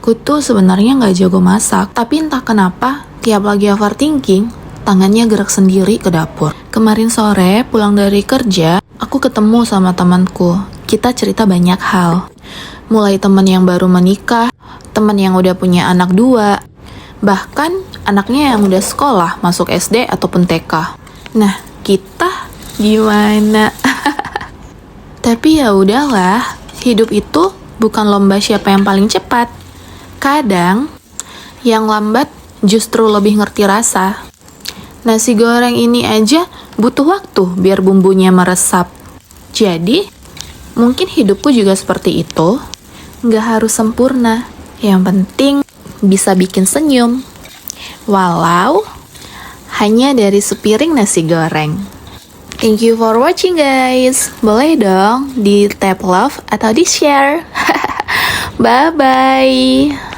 Aku tuh sebenarnya nggak jago masak, tapi entah kenapa tiap lagi overthinking, tangannya gerak sendiri ke dapur. Kemarin sore pulang dari kerja, aku ketemu sama temanku. Kita cerita banyak hal. Mulai teman yang baru menikah, teman yang udah punya anak 2, bahkan anaknya yang udah sekolah masuk SD ataupun TK. Nah, kita gimana? Tapi ya udahlah, hidup itu bukan lomba siapa yang paling cepat. Kadang yang lambat justru lebih ngerti rasa. Nasi goreng ini aja butuh waktu biar bumbunya meresap. Jadi, mungkin hidupku juga seperti itu. Nggak harus sempurna. Yang penting bisa bikin senyum. Walau hanya dari sepiring nasi goreng. Thank you for watching guys. Boleh dong di tap love atau di share. Bye-bye.